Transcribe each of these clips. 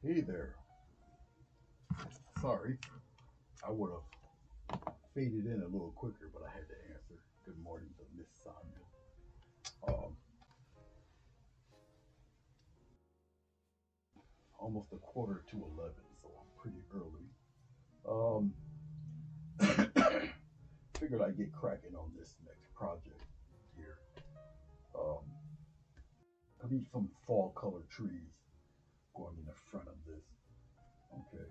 Hey there. Sorry, I would have faded in a little quicker, but I had to answer. Good morning to Miss Sonia. Um, Almost a quarter to 11, so I'm pretty early. Um, Figured I'd get cracking on this next project here. Um, I need some fall color trees going in the front of this. Okay.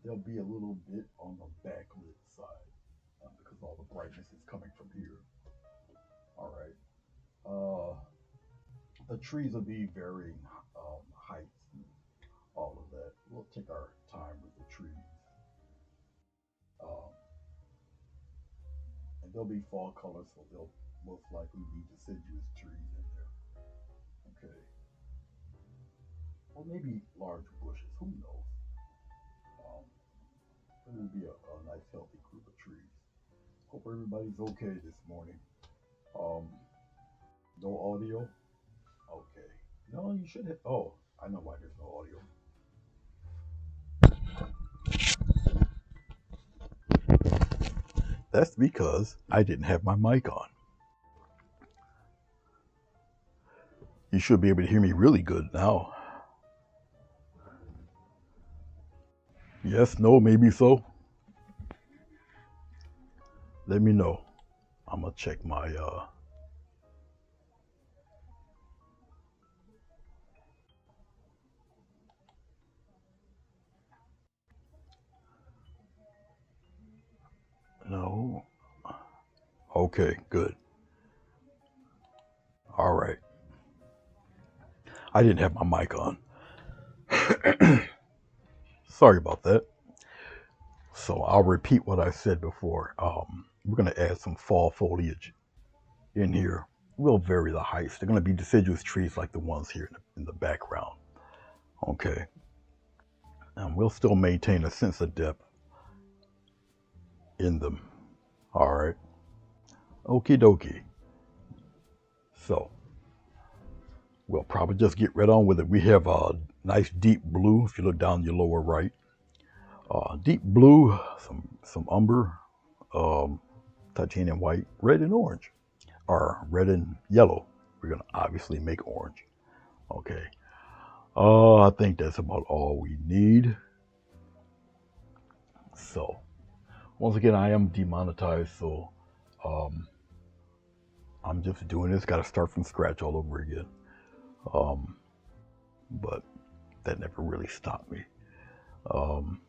There'll be a little bit on the backlit side because all the brightness is coming from here. All right. Uh, the trees will be varying heights and all of that. We'll take our time with the trees. Um, and they'll be fall colors, so they'll most likely be deciduous trees in there. Okay. Or maybe large bushes. Who knows? Um, but it'll be a nice, healthy group of trees. Hope everybody's okay this morning. Um, no audio? Okay. No, you should have. Oh, I know why there's no audio. That's because I didn't have my mic on. You should be able to hear me really good now. Yes, no, maybe so. Let me know. I'm gonna check my no. Okay, good. All right. I didn't have my mic on. Sorry about that. So I'll repeat what I said before. We're gonna add some fall foliage in here. We'll vary the heights. They're gonna be deciduous trees like the ones here in the background. Okay. And we'll still maintain a sense of depth in them. All right. Okie dokie. So we'll probably just get right on with it. We have a nice deep blue. If you look down your lower right, deep blue, some umber, um, titanium white, red and orange, or red and yellow. We're gonna obviously make orange. Okay. I think that's about all we need. So once again, I am demonetized, so um, I'm just doing this. Got to start from scratch all over again. Um, but that never really stopped me. Um,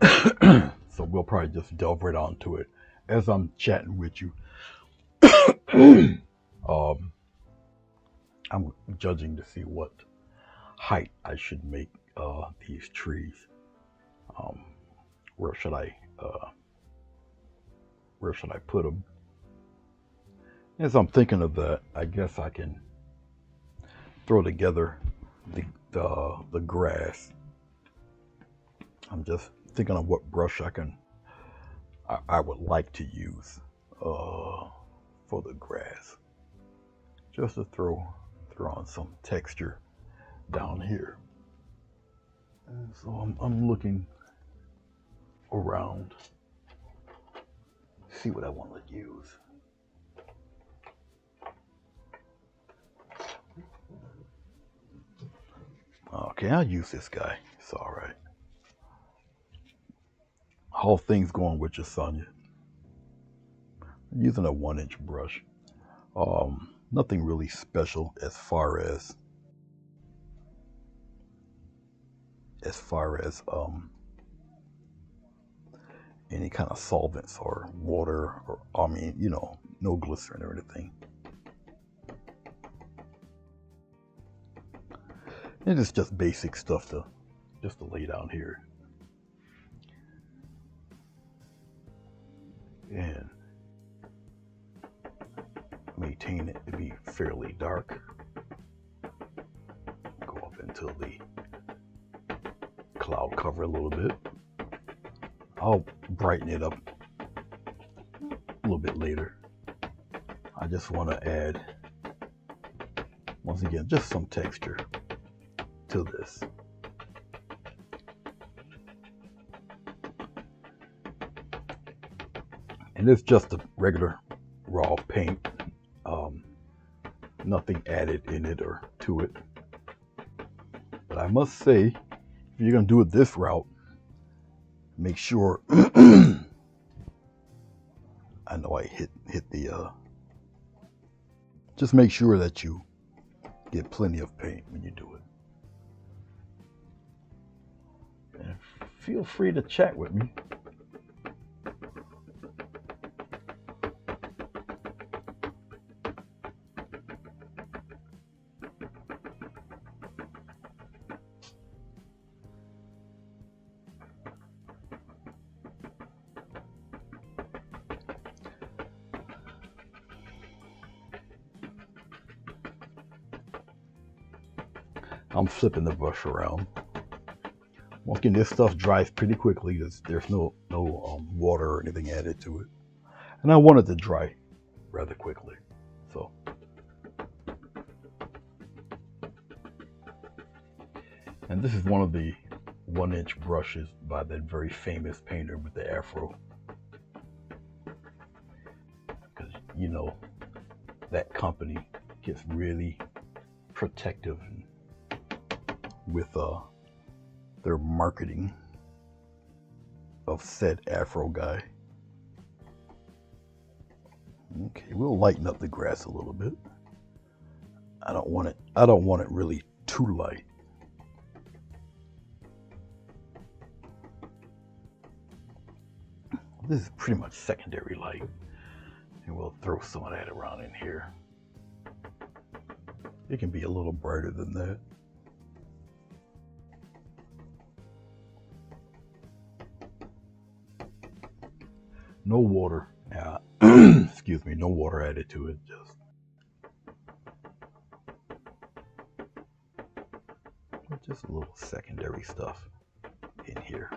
so we'll probably just delve right onto it as I'm chatting with you. um, I'm judging to see what height I should make these trees. Um, where should I where should I put them? As I'm thinking of that, I guess I can throw together the grass. I'm just thinking of what brush I would like to use for the grass, just to throw on some texture down here. And so I'm looking around, see what I want to use. Okay, I'll use this guy. It's all right. How things going with you, Sonia? I'm using a 1-inch brush. Nothing really special as far as any kind of solvents or water, or I mean, no glycerin or anything. And it's just basic stuff to lay down here. And maintain it to be fairly dark. Go up until the cloud cover a little bit. I'll brighten it up a little bit later. I just want to add, once again, just some texture to this. And it's just a regular raw paint, nothing added in it or to it. But I must say, if you're gonna do it this route, make sure I know I hit the just make sure that you get plenty of paint when you do it. And feel free to chat with me. I'm flipping the brush around. Once again, this stuff dries pretty quickly. There's no water or anything added to it. And I want it to dry rather quickly. So, and this is one of the 1-inch brushes by that very famous painter with the afro. Because, you know, that company gets really protective with their marketing of said afro guy. Okay, we'll lighten up the grass a little bit. I don't want it really too light. This is pretty much secondary light, and we'll throw some of that around in here. It can be a little brighter than that. No water, excuse me, no water added to it, just a little secondary stuff in here.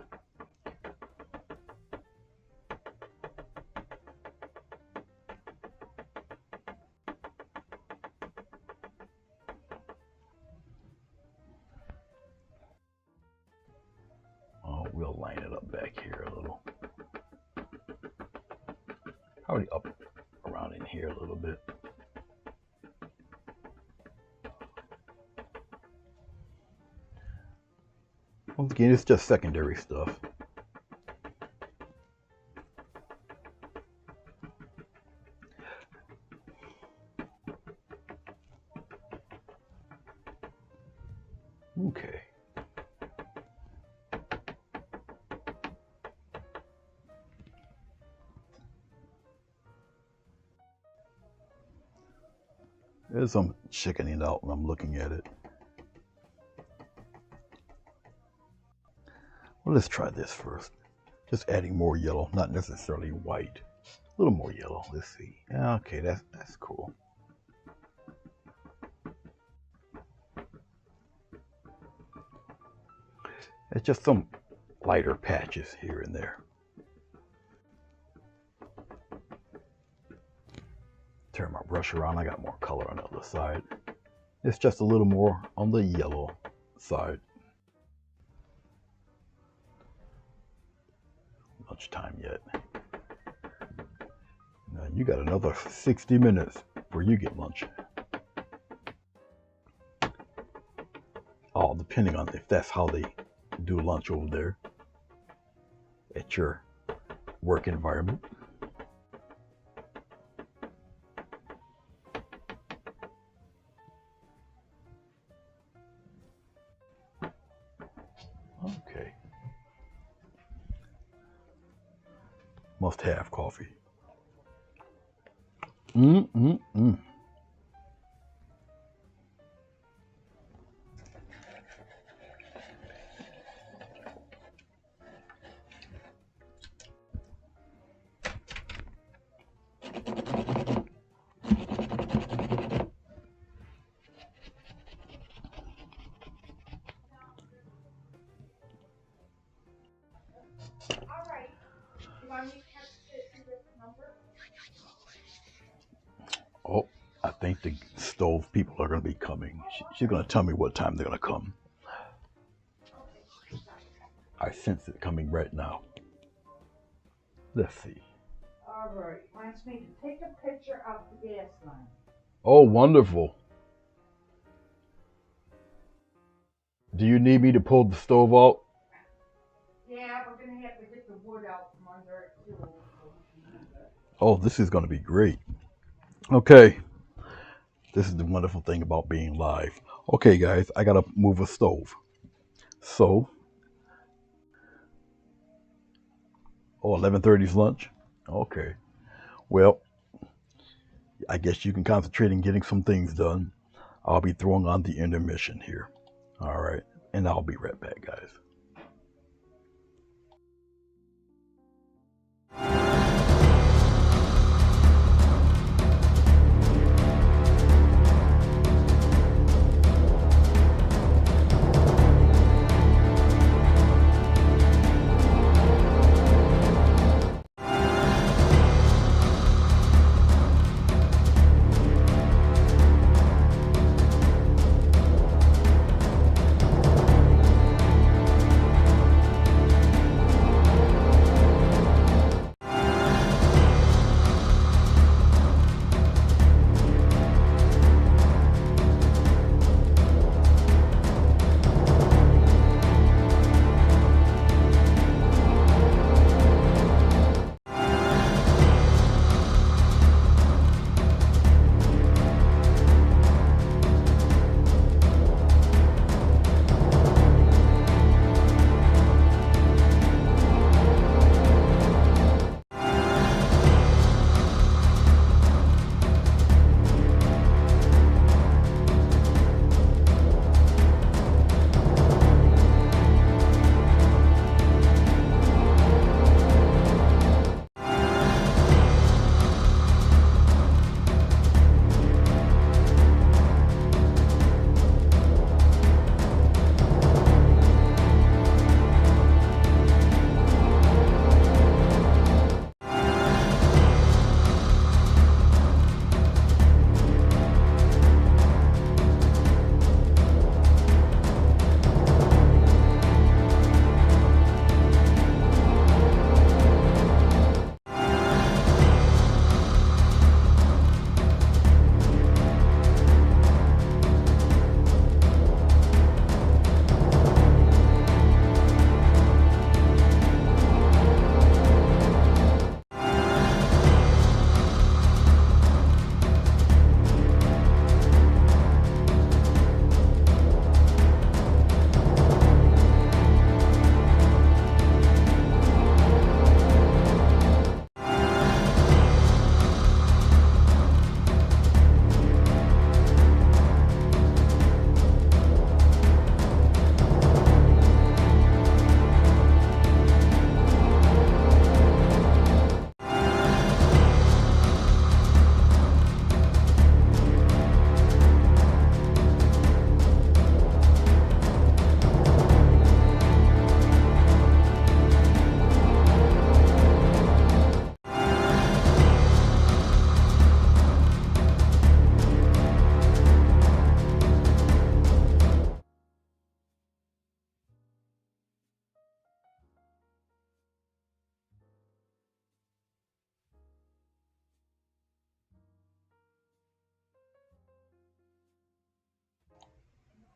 Oh, we'll line it up back here a little. Probably up around in here a little bit. Once again, it's just secondary stuff. Okay. As I'm chickening out and I'm looking at it. Well, let's try this first. Just adding more yellow, not necessarily white. A little more yellow. Let's see. Okay, that's cool. It's just some lighter patches here and there. Turn my brush around. I got more color on the other side. It's just a little more on the yellow side. Lunchtime yet. Now you got another 60 minutes before you get lunch. All depending on if that's how they do lunch over there at your work environment. Okay. Must have coffee. Oh, I think the stove people are going to be coming. She's going to tell me what time they're going to come. I sense it coming right now. Let's see. All right. Wants me to take a picture of the gas line. Oh, wonderful. Do you need me to pull the stove out? Yeah, we're gonna have to get the wood out from under it too, so we can use it. Oh, this is going to be great. Okay. This is the wonderful thing about being live. Okay, guys, I got to move a stove. So, 11:30 is lunch? Okay. Well, I guess you can concentrate on getting some things done. I'll be throwing on the intermission here. All right. And I'll be right back, guys.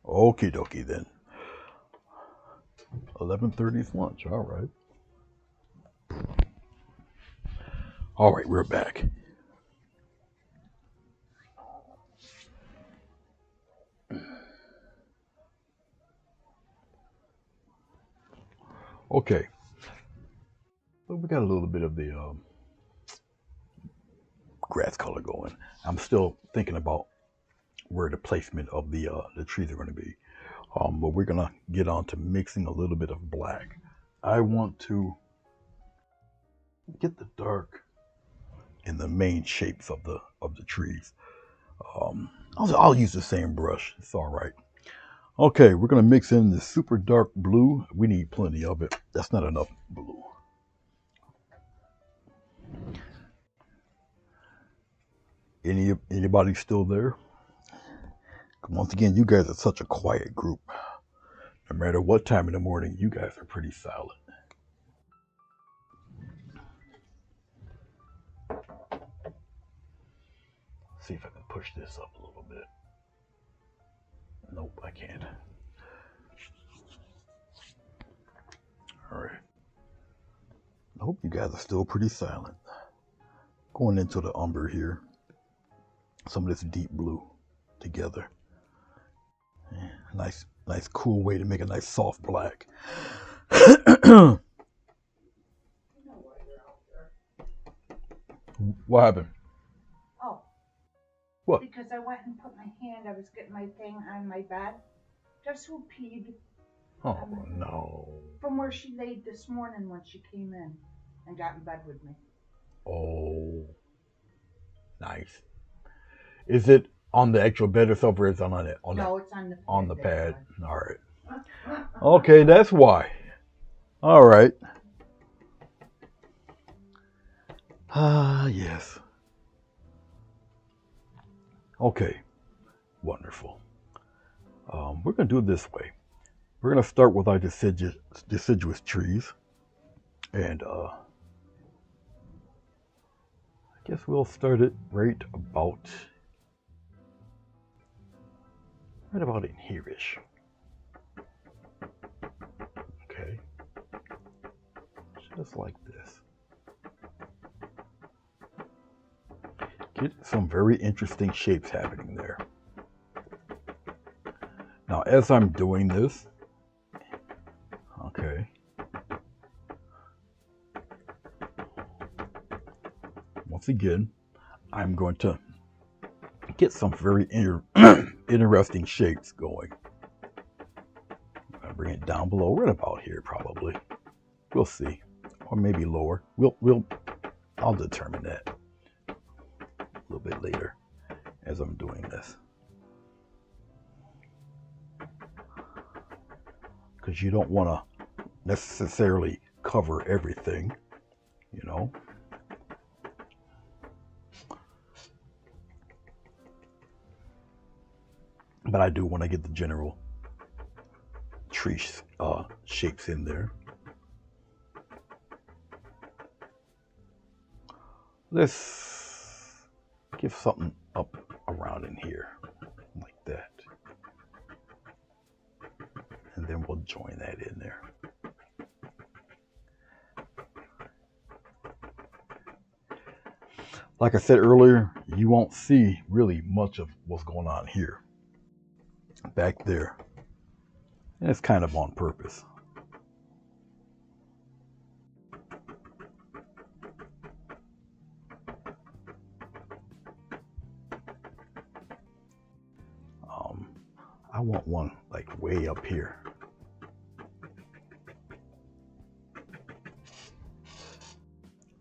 Okie dokie then. 11:30 is lunch. All right. All right, we're back. Okay. So we got a little bit of the grass color going. I'm still thinking about where the placement of the trees are going to be. But we're gonna get on to mixing a little bit of black. I want to get the dark in the main shapes of the trees. I'll use the same brush. It's all right. Okay, we're gonna mix in the super dark blue. We need plenty of it. That's not enough blue. Anybody still there? Once again, you guys are such a quiet group. No matter what time in the morning, you guys are pretty silent. See if I can push this up a little bit. Nope, I can't. All right. I hope you guys are still pretty silent. Going into the umber here. Some of this deep blue together. Nice cool way to make a nice soft black. What happened? Oh. What? Because I went and put my hand, I was getting my thing on my bed. Guess who peed? Oh, no. From where she laid this morning when she came in and got in bed with me. Oh. Nice. Is it on the actual bed itself or is it on it? No, it's on the pad. On the pad. All right. Okay, that's why. All right. Yes. Okay. Wonderful. We're going to do it this way. We're going to start with our deciduous trees. And I guess we'll start it right about in here-ish. Okay. Just like this. Get some very interesting shapes happening there. Now, as I'm doing this, okay, once again, I'm going to get some very interesting shapes going. I'm gonna bring it down below, right about here, probably. We'll see, or maybe lower. I'll determine that a little bit later as I'm doing this, because you don't want to necessarily cover everything, you know. But I do want to get the general tree shapes in there. Let's give something up around in here, like that. And then we'll join that in there. Like I said earlier, you won't see really much of what's going on here. Back there. And it's kind of on purpose. I want one like way up here.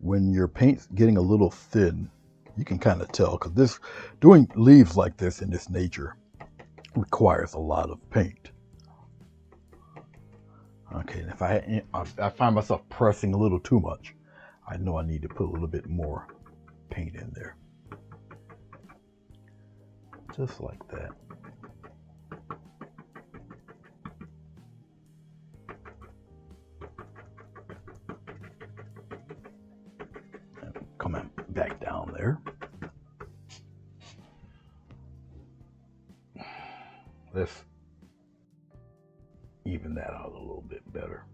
When your paint's getting a little thin, you can kind of tell, because doing leaves like this in this nature requires a lot of paint. Okay, and if I find myself pressing a little too much, I know I need to put a little bit more paint in there. Just like that. And coming back down there. Let's even that out a little bit better.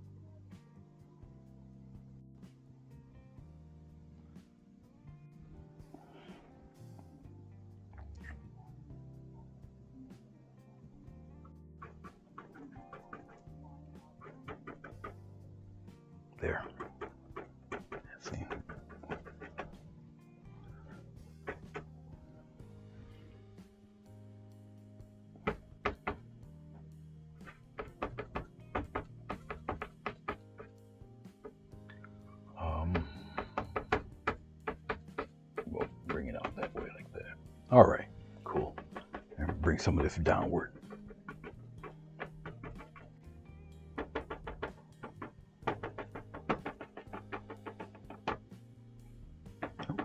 There. Let's see. We'll bring it out that way like that. All right, cool. And bring some of this downward.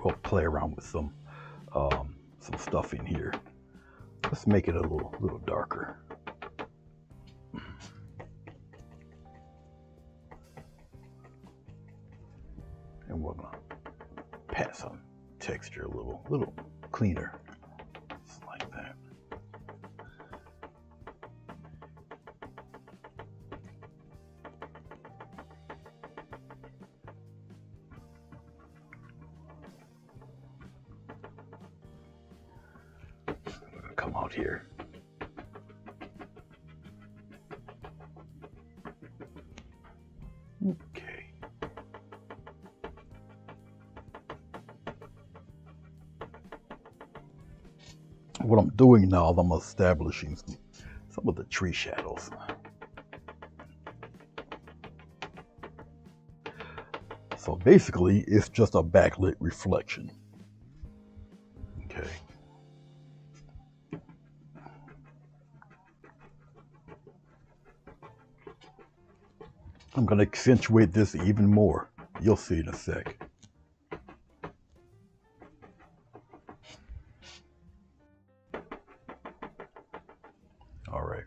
We'll play around with some stuff in here. Let's make it a little darker. And we're gonna pat some texture a little cleaner, just like that. Come out here. Okay. What I'm doing now is I'm establishing some of the tree shadows. So basically, it's just a backlit reflection. Okay. I'm going to accentuate this even more. You'll see in a sec. All right.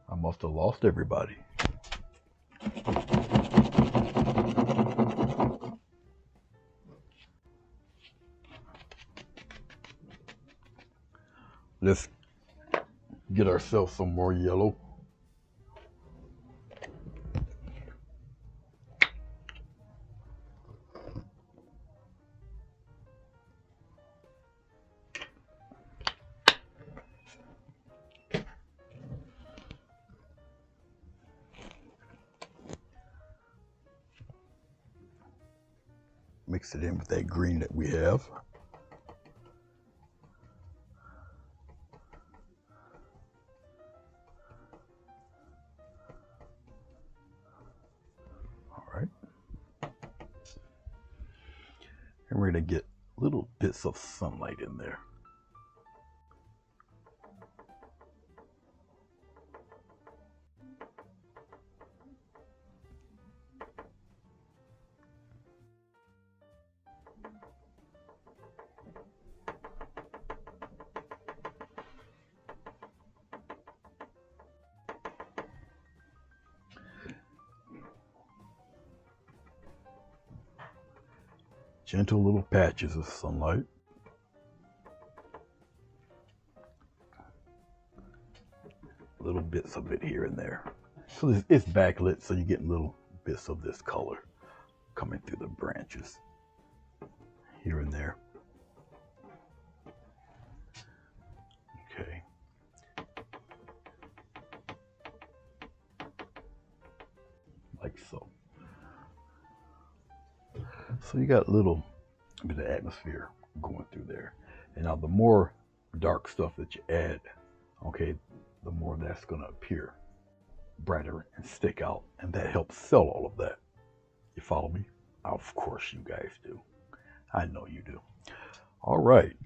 I must have lost everybody. Let's get ourselves some more yellow. Mix it in with that green that we have. All right. And we're going to get little bits of sunlight in there. Gentle little patches of sunlight. Little bits of it here and there. So it's backlit, so you're getting little bits of this color coming through the branches here and there. Okay. Like so. So you got a little bit of atmosphere going through there. And now the more dark stuff that you add, okay, the more that's going to appear brighter and stick out. And that helps sell all of that. You follow me? Of course you guys do. I know you do. All right.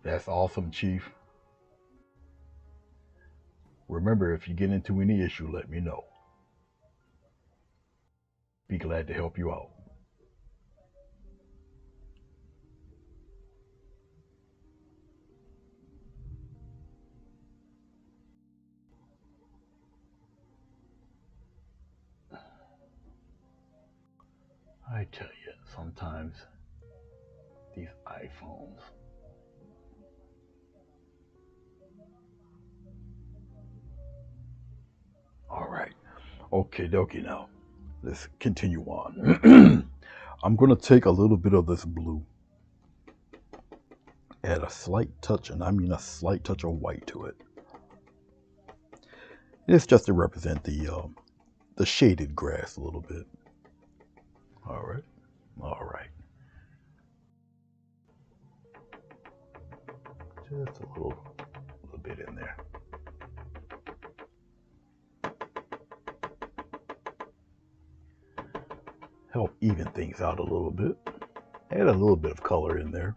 That's awesome, Chief. Remember, if you get into any issue, let me know. Be glad to help you out. I tell you, sometimes these iPhones. All right. Okay, dokie now. Let's continue on. I'm going to take a little bit of this blue, add a slight touch, and I mean a slight touch of white to it. It's just to represent the shaded grass a little bit. All right. All right. Just a little bit in there. Help even things out a little bit. Add a little bit of color in there.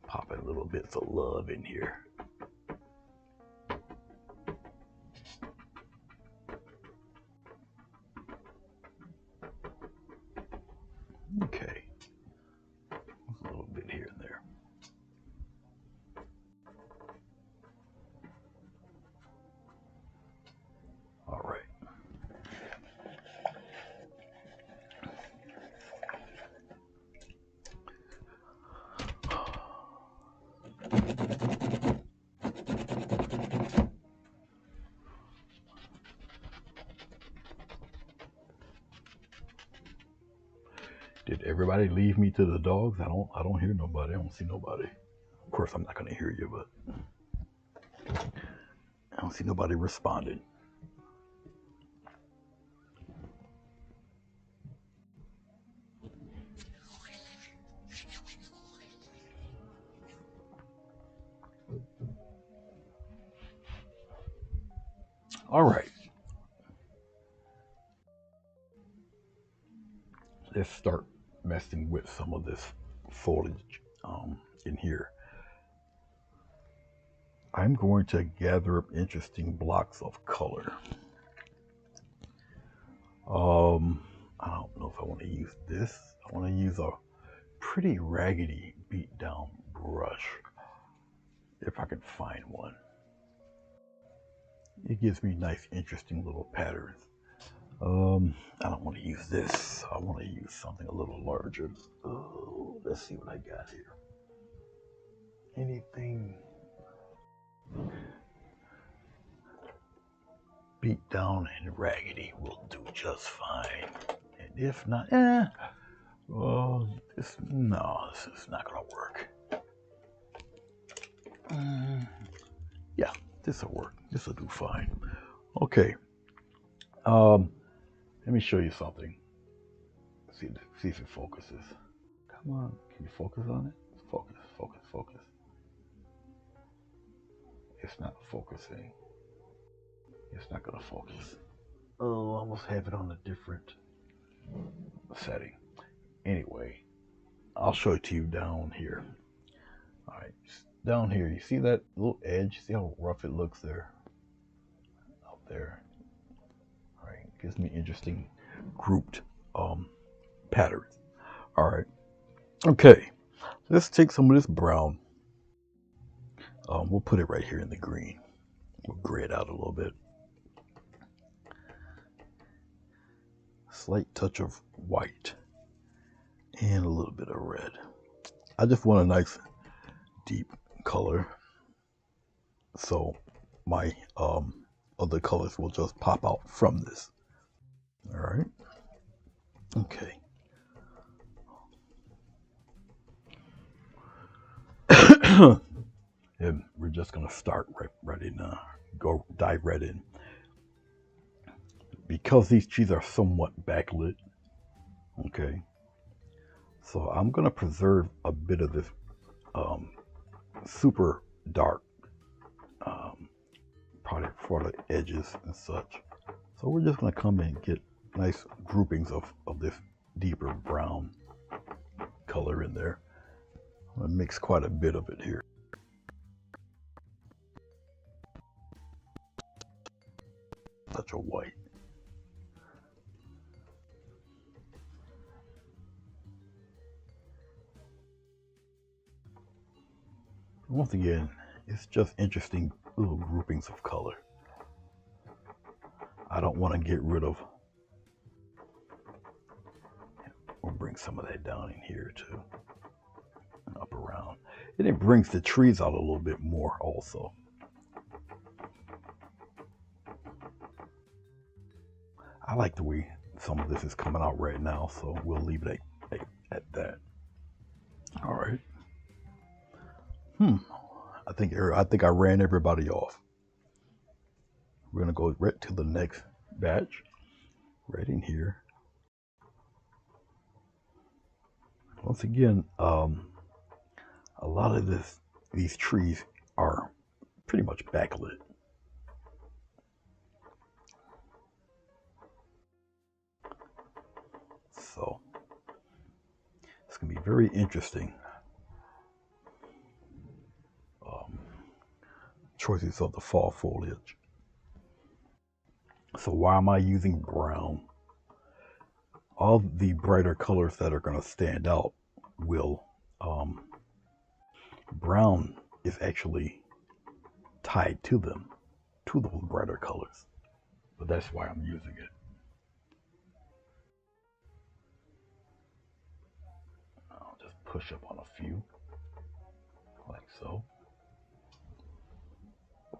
Popping little bits of love in here. Okay, a little bit here and there. All right. Did everybody leave me to the dogs? I don't hear nobody. I don't see nobody. Of course, I'm not gonna hear you, but I don't see nobody responding. All right. Let's start messing with some of this foliage in here. I'm going to gather up interesting blocks of color. I don't know if I want to use this. I want to use a pretty raggedy beat down brush, if I can find one. It gives me nice, interesting little patterns. I don't want to use this. I want to use something a little larger. Oh, let's see what I got here. Anything beat down and raggedy will do just fine. And if not, well, this is not gonna work. Yeah, this will work. This will do fine. Okay. Let me show you something. See if it focuses. Come on, can you focus on it? Focus, focus, focus. It's not focusing. It's not gonna focus. Oh, I almost have it on a different setting. Anyway, I'll show it to you down here. All right, down here, you see that little edge? See how rough it looks there? Out there. All right, gives me interesting grouped patterns. All right, okay, let's take some of this brown. We'll put it right here in the green. We'll gray it out a little bit. Slight touch of white and a little bit of red. I just want a nice deep color, so my other colors will just pop out from this. All right. Okay. And we're just gonna start right in. Dive right in. Because these trees are somewhat backlit. Okay. So I'm gonna preserve a bit of this super dark product for the edges and such. So we're just gonna come in and get nice groupings of this deeper brown color in there. I'm gonna mix quite a bit of it here. Touch of white. Once again, it's just interesting little groupings of color. I don't want to get rid of. We'll bring some of that down in here too, and up around. And it brings the trees out a little bit more also. like the way some of this is coming out right now, so we'll leave it at that. All right. I think I ran everybody off. We're gonna go right to the next batch, right in here. Once again, a lot of these trees are pretty much backlit. So it's gonna be very interesting. Choices of the fall foliage. So why am I using brown? All the brighter colors that are going to stand out will, brown is actually tied to them, to those brighter colors. But that's why I'm using it. I'll just push up on a few, like so.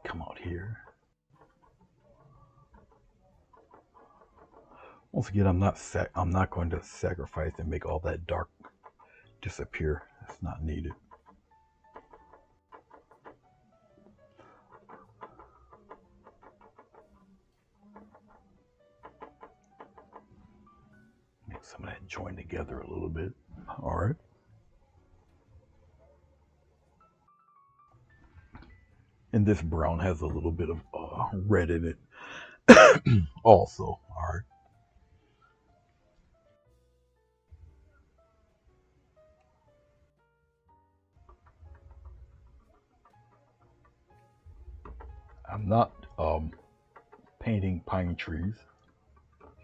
Come out here. Once again, I'm not going to sacrifice and make all that dark disappear. It's not needed. Make some of that join together a little bit. All right. And this brown has a little bit of red in it also. All right. I'm not painting pine trees.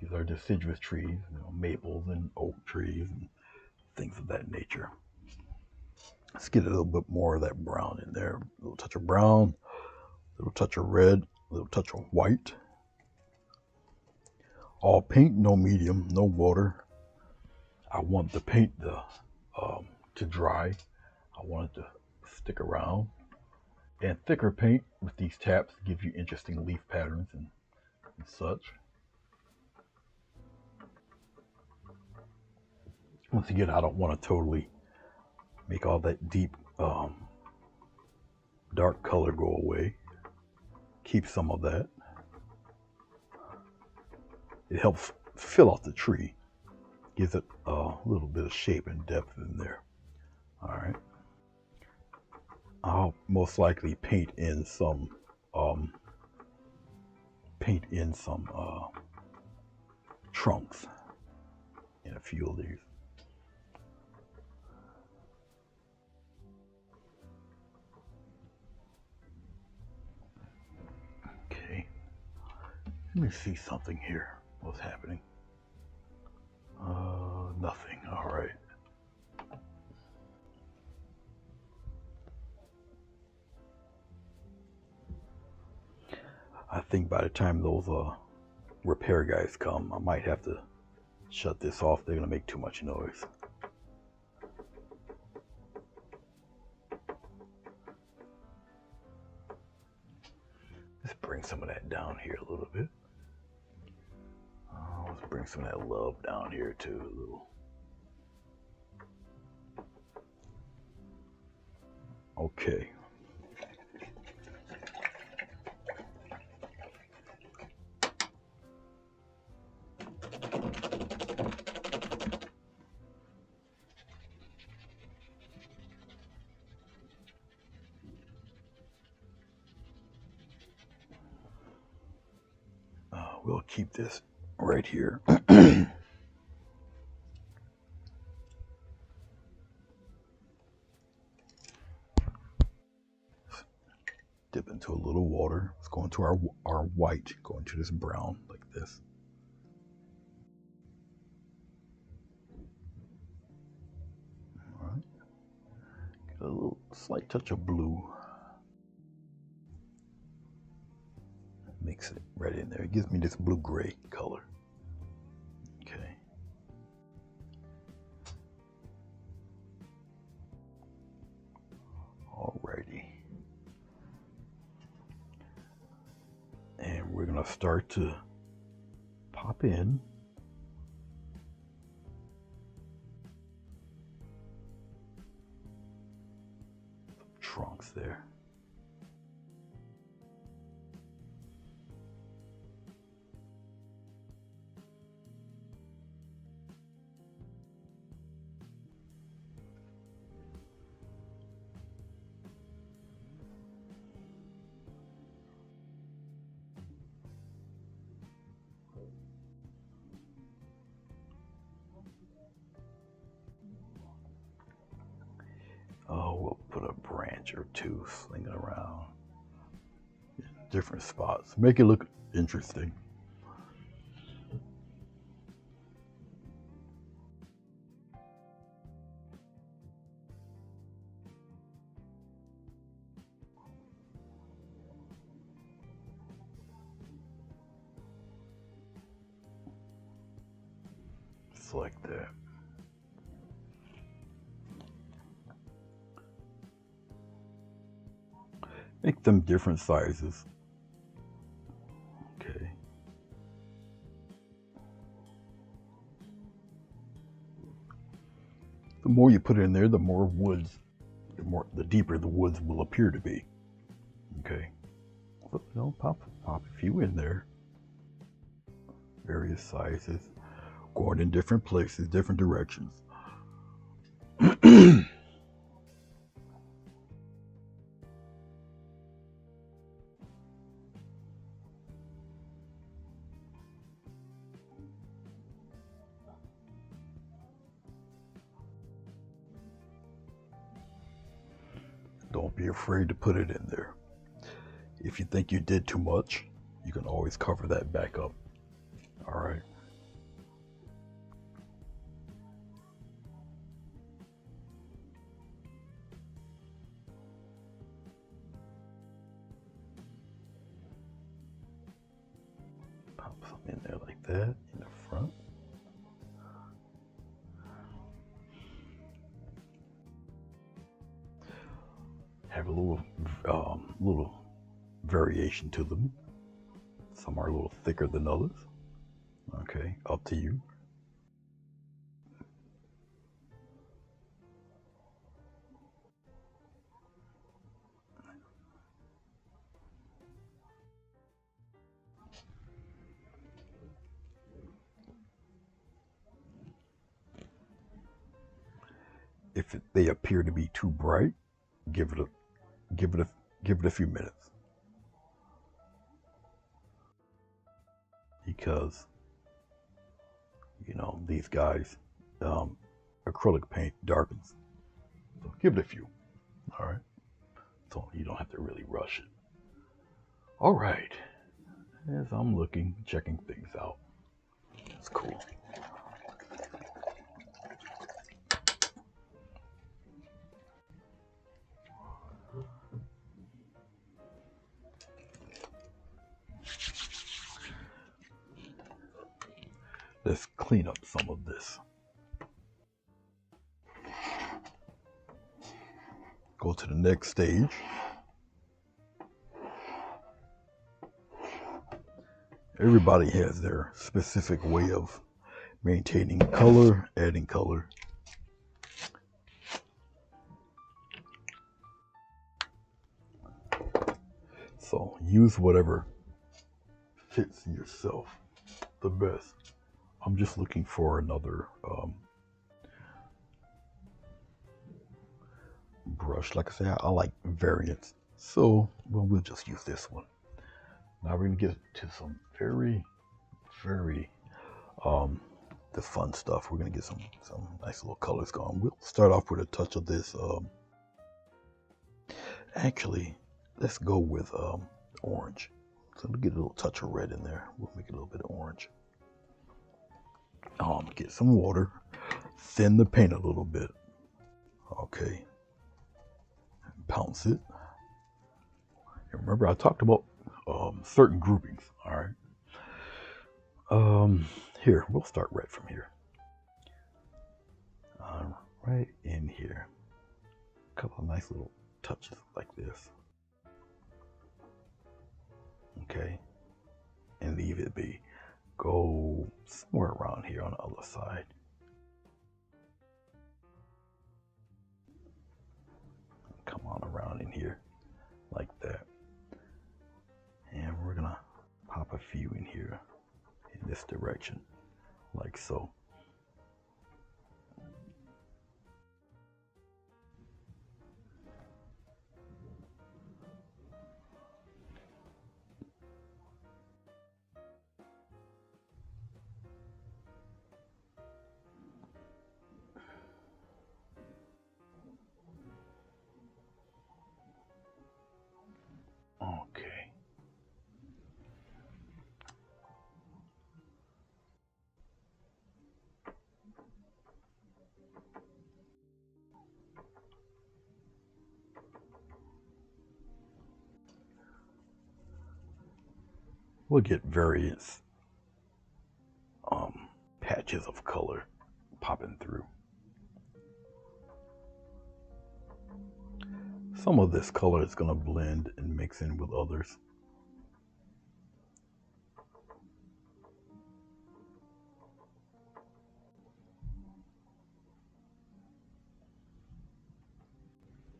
These are deciduous trees, maples and oak trees and things of that nature. Let's get a little bit more of that brown in there. A little touch of brown, a little touch of red, a little touch of white. All paint, no medium, no water. I want the paint to dry. I want it to stick around. And thicker paint with these taps give you interesting leaf patterns and such. Once again, I don't want to totally make all that deep dark color go away. Keep some of that. It helps fill out the tree. Gives it a little bit of shape and depth in there. All right. I'll most likely paint in some trunks in a few of these. Okay. Let me see something here. What's happening? Nothing. All right. I think by the time those repair guys come, I might have to shut this off. They're gonna make too much noise. Let's bring some of that down here a little bit. Let's bring some of that love down here too a little. Okay. We'll keep this right here. Dip into a little water. Let's go into our white, go into this brown like this. All right. Get a little slight touch of blue. Mix it right in there. It gives me this blue-gray color. Okay. Alrighty. And we're gonna start to pop in. Trunks there. Oh, we'll put a branch or two slinging around in different spots. Make it look interesting. Just like that. Make them different sizes. Okay. The more you put in there, the more woods, the deeper the woods will appear to be. Okay. So, you know, pop a few in there. Various sizes, going in different places, different directions. Don't be afraid to put it in there. If you think you did too much, you can always cover that back up. All right. Pop some in there like that in the front. Have a little variation to them. Some are a little thicker than others. Okay, up to you. If they appear to be too bright, give it a few minutes, because you know these guys, acrylic paint darkens. So give it a few. All right. So you don't have to really rush it. All right. As I'm looking, checking things out, it's cool. Let's clean up some of this. Go to the next stage. Everybody has their specific way of maintaining color, adding color. So use whatever fits yourself the best. I'm just looking for another brush. Like I said, I like variants. So, well, we'll just use this one. Now we're gonna get to some very the fun stuff. We're gonna get some nice little colors going. We'll start off with a touch of this. Actually, let's go with orange. So we'll get a little touch of red in there. We'll make a little bit of orange. Get some water, thin the paint a little bit. Okay, pounce it. And remember, I talked about certain groupings. All right. Here, we'll start right from here. Right in here. A couple of nice little touches like this. Okay, and leave it be. go somewhere around here on the other side. Come on around in here like that. And we're gonna pop a few in here in this direction, like so. Okay. We'll get various patches of color popping through. Some of this color is going to blend and mix in with others.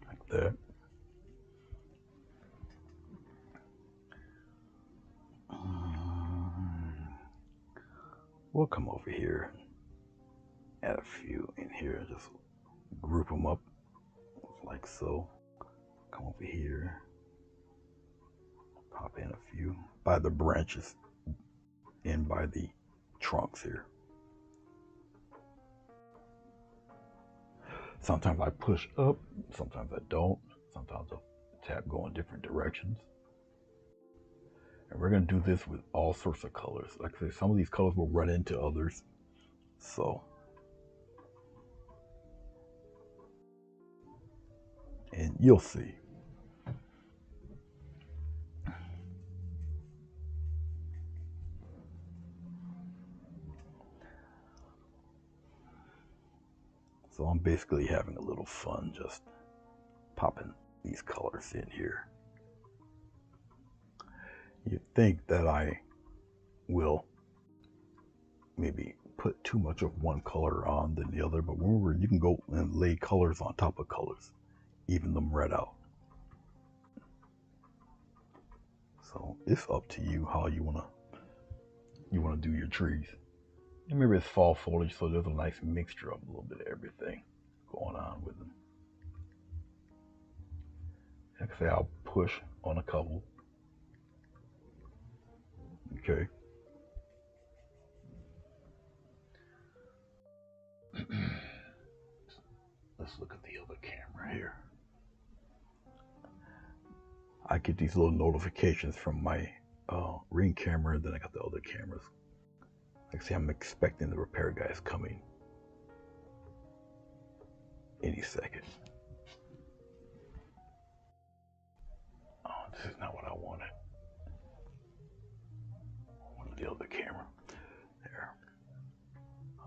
Like that. We'll come over here, add a few in here, just group them up like so. Come over here, pop in a few by the branches and by the trunks here. Sometimes I push up, sometimes I don't. Sometimes the tab go in different directions. And we're going to do this with all sorts of colors. Like I say, some of these colors will run into others. So, and you'll see. So I'm basically having a little fun just popping these colors in here. You'd think that I will maybe put too much of one color on than the other, but remember, you can go and lay colors on top of colors, even them red out. So it's up to you how you wanna do your trees. And maybe it's fall foliage, so there's a nice mixture of a little bit of everything going on with them. Like I say, I'll push on a couple. Okay. Let's look at the other camera here. I get these little notifications from my Ring camera, and then I got the other cameras. Like I say, I'm expecting the repair guys coming any second. Oh, this is not what I wanted. I wanted the other camera. There.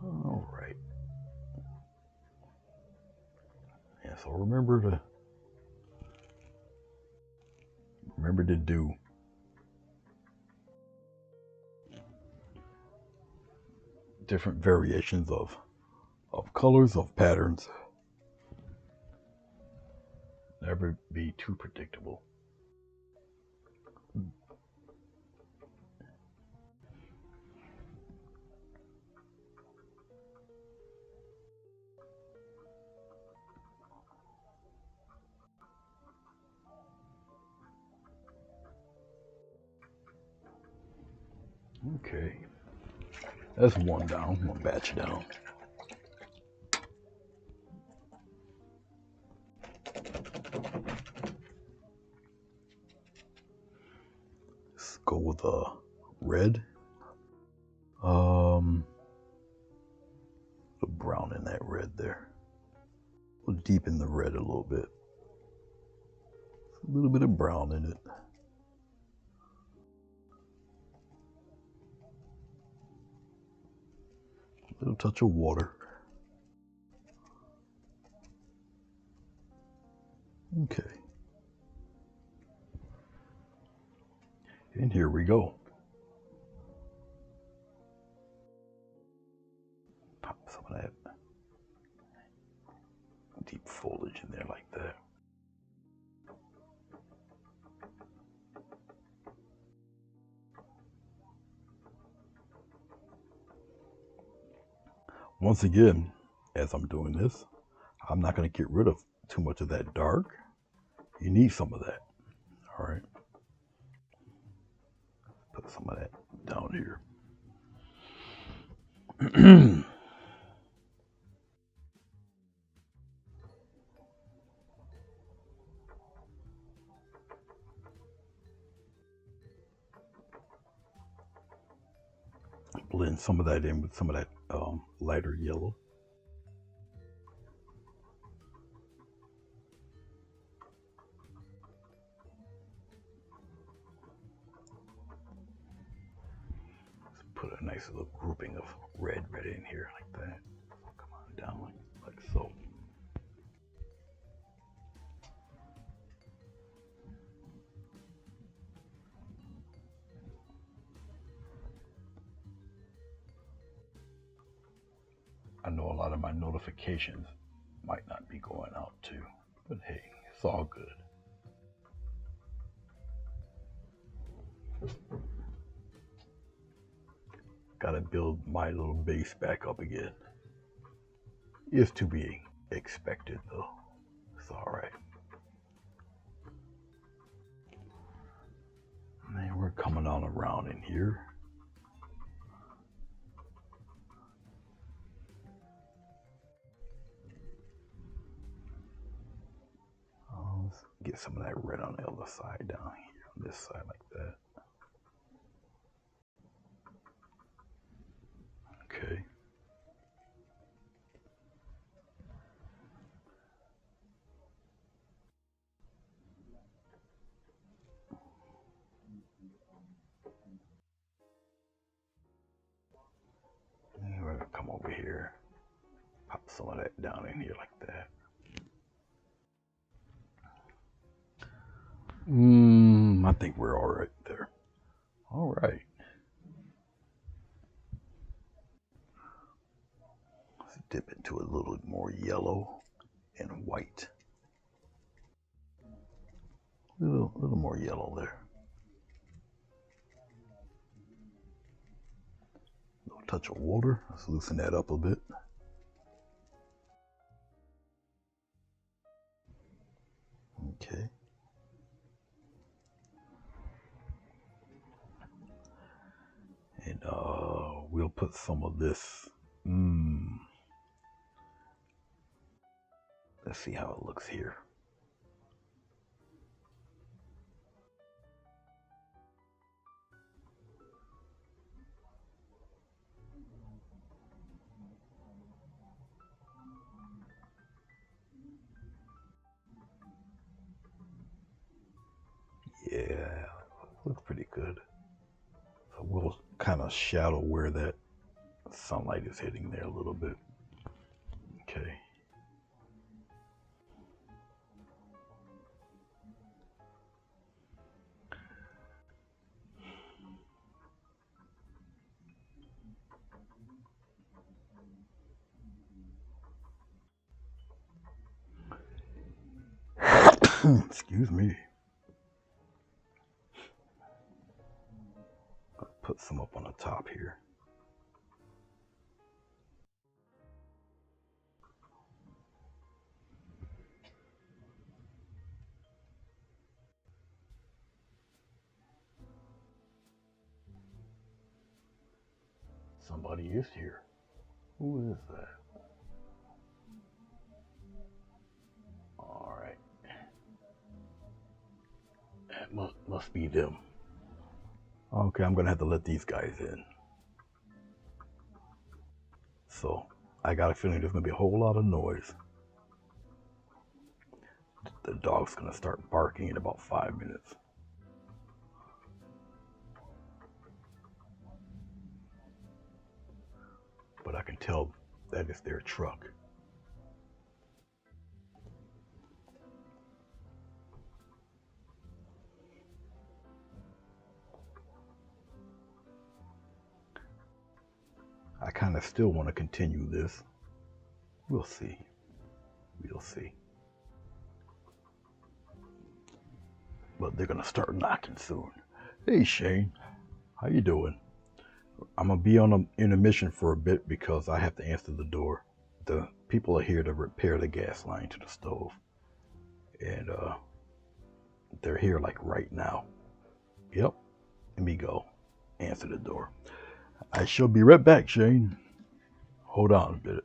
All right. Yeah, so remember to do different variations of colors, of patterns. Never be too predictable. Okay. That's one down, one batch down. Let's go with a red. The brown in that red there. We'll deepen the red a little bit. A little bit of brown in it. A little touch of water. Okay. And here we go. of that deep foliage in there like that. Once again, as I'm doing this, I'm not going to get rid of too much of that dark. You need some of that. All right. Put some of that down here. Blend some of that in with some of that lighter yellow. Put a nice little grouping of red in here like that. Come on down like so. I know a lot of my notifications might not be going out too, but hey, it's all good. Gotta build my little base back up again. Is to be expected though. It's alright. And we're coming on around in here. Let's get some of that red on the other side down here, on this side like that. Okay. And we're gonna come over here, pop some of that down in here like that. I think we're all right there. All right. Let's dip into a little more yellow and white. A little more yellow there. A little touch of water. Let's loosen that up a bit. Okay. And we'll put some of this. Let's see how it looks here. Yeah, looks pretty good. So we'll kind of shadow where that sunlight is hitting there a little bit. Okay. Excuse me. Put some up on the top here. Somebody is here. Who is that? All right. That must be them. Okay, I'm gonna have to let these guys in. So I got a feeling there's gonna be a whole lot of noise. The dog's gonna start barking in about 5 minutes. But I can tell that is their truck. I kind of still want to continue this We'll see. We'll see. But they're gonna start knocking soon. Hey Shane, how you doing? I'm gonna be on a intermission for a bit because I have to answer the door. The people are here to repair the gas line to the stove, and they're here like right now. Yep, let me go answer the door. I shall be right back, Shane. Hold on a bit.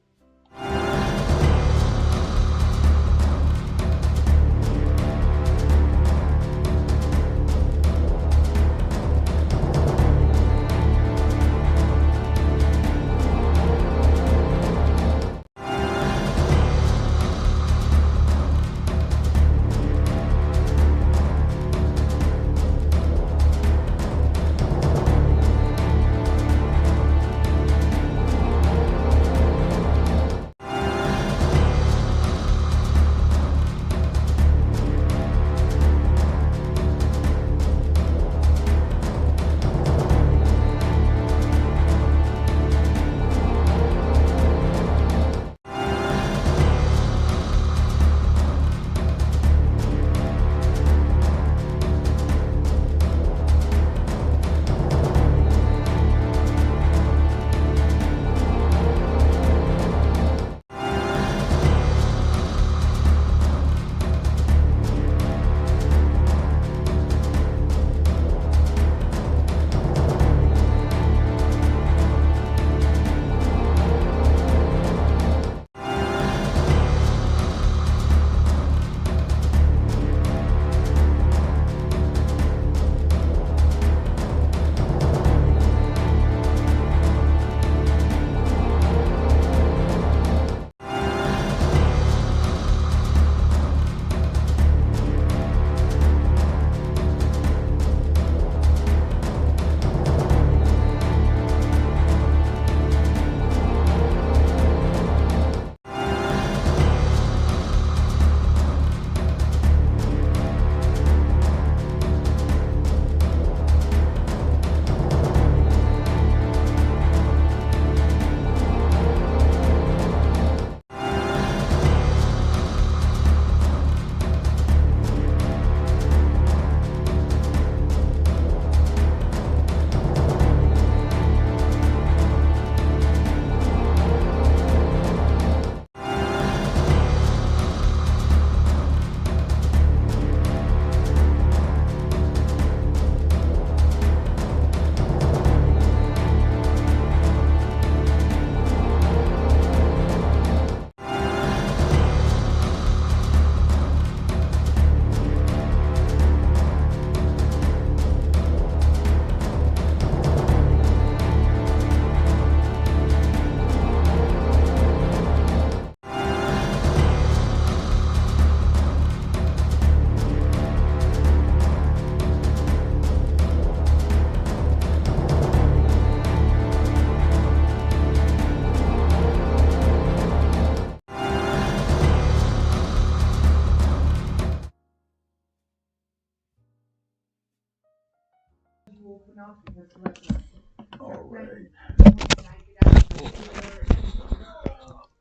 All right.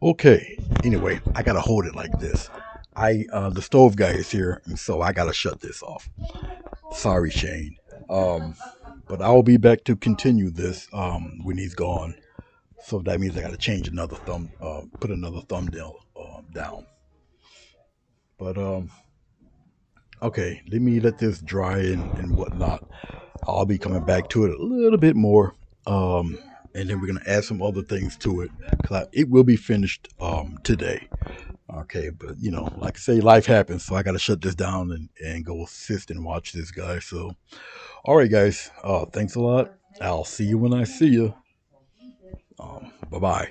Okay. Anyway, I gotta hold it like this. The stove guy is here, and so I gotta shut this off. Sorry, Shane. Um, but I'll be back to continue this when he's gone. So that means I gotta change another put another thumbnail down. But okay, let this dry and whatnot. I'll be coming back to it a little bit more. And then we're gonna add some other things to it. It will be finished today. Okay, but like I say, life happens, so I gotta shut this down and go assist and watch this guy. So, all right, guys. Thanks a lot. I'll see you when I see you. Bye bye.